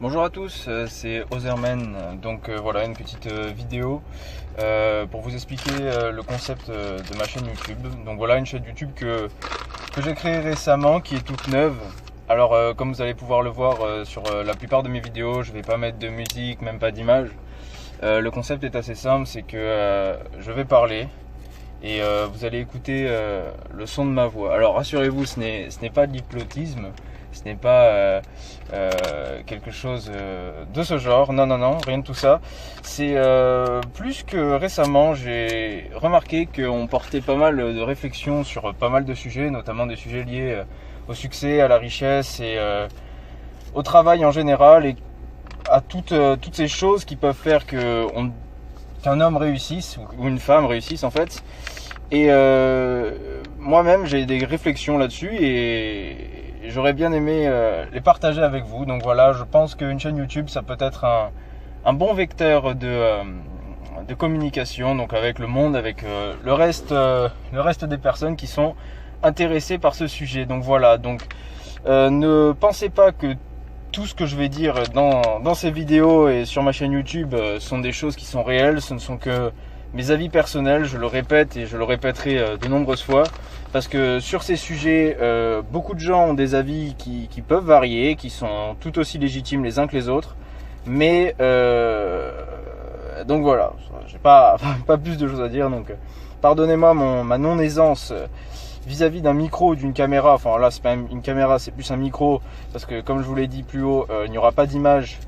Bonjour à tous, c'est Ozerman. Donc voilà une petite vidéo pour vous expliquer le concept de ma chaîne YouTube. Donc voilà une chaîne YouTube que j'ai créée récemment, qui est toute neuve. Alors comme vous allez pouvoir le voir sur la plupart de mes vidéos, je vais pas mettre de musique, même pas d'image. Le concept est assez simple, c'est que je vais parler et vous allez écouter le son de ma voix. Alors rassurez-vous, ce n'est pas de l'hypnotisme. Ce n'est pas quelque chose de ce genre, non, rien de tout ça. C'est plus que récemment, j'ai remarqué qu'on portait pas mal de réflexions sur pas mal de sujets, notamment des sujets liés au succès, à la richesse et au travail en général, et à toutes ces choses qui peuvent faire qu'un homme réussisse, ou une femme réussisse en fait. Et moi-même, j'ai des réflexions là-dessus et j'aurais bien aimé les partager avec vous. Donc voilà, je pense qu'une chaîne YouTube, ça peut être un bon vecteur de communication, donc avec le monde, avec le reste des personnes qui sont intéressées par ce sujet. Donc voilà, donc ne pensez pas que tout ce que je vais dire dans ces vidéos et sur ma chaîne YouTube sont des choses qui sont réelles. Ce ne sont que mes avis personnels, je le répète et je le répéterai de nombreuses fois, parce que sur ces sujets, beaucoup de gens ont des avis qui peuvent varier, qui sont tout aussi légitimes les uns que les autres, mais donc voilà, j'ai pas plus de choses à dire, donc pardonnez-moi ma non-aisance vis-à-vis d'un micro ou d'une caméra. Enfin là, c'est pas une caméra, c'est plus un micro, parce que comme je vous l'ai dit plus haut, il n'y aura pas d'image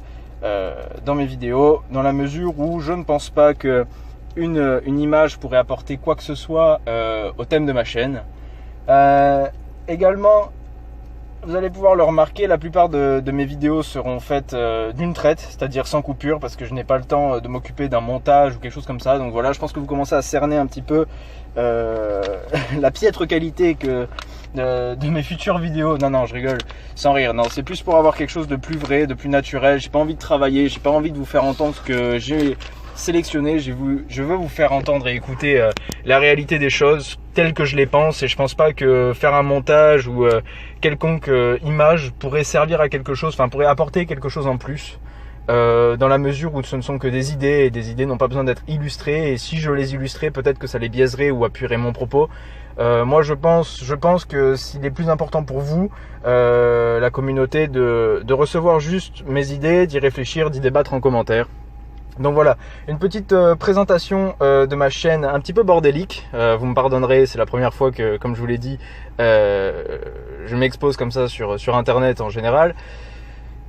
dans mes vidéos, dans la mesure où je ne pense pas que une image pourrait apporter quoi que ce soit au thème de ma chaîne. Également, vous allez pouvoir le remarquer, la plupart de mes vidéos seront faites d'une traite, c'est-à-dire sans coupure, parce que je n'ai pas le temps de m'occuper d'un montage ou quelque chose comme ça. Donc voilà, je pense que vous commencez à cerner un petit peu la piètre qualité de mes futures vidéos. Non, je rigole, sans rire. Non, c'est plus pour avoir quelque chose de plus vrai, de plus naturel. J'ai pas envie de travailler, j'ai pas envie de vous faire entendre ce que j'ai sélectionné. Je veux vous faire entendre et écouter la réalité des choses telles que je les pense, et je pense pas que faire un montage ou quelconque image pourrait servir à quelque chose, enfin pourrait apporter quelque chose en plus, dans la mesure où ce ne sont que des idées, et des idées n'ont pas besoin d'être illustrées, et si je les illustrais, peut-être que ça les biaiserait ou appuierait mon propos. Moi je pense que s'il est plus important pour vous, la communauté, de recevoir juste mes idées, d'y réfléchir, d'y débattre en commentaire. Donc voilà, une petite présentation de ma chaîne un petit peu bordélique. Vous me pardonnerez, c'est la première fois que, comme je vous l'ai dit, je m'expose comme ça sur internet en général.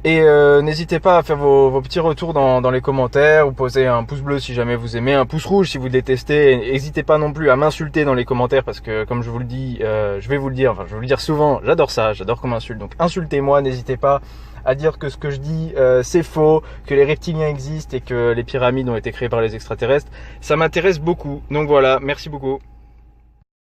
Et n'hésitez pas à faire vos petits retours dans les commentaires, ou poser un pouce bleu si jamais vous aimez, un pouce rouge si vous détestez. N'hésitez pas non plus à m'insulter dans les commentaires, parce que comme je vous le dis, je vais vous le dire souvent, j'adore ça, j'adore qu'on m'insulte. Donc insultez-moi, n'hésitez pas à dire que ce que je dis c'est faux, que les reptiliens existent et que les pyramides ont été créées par les extraterrestres. Ça m'intéresse beaucoup. Donc voilà, merci beaucoup.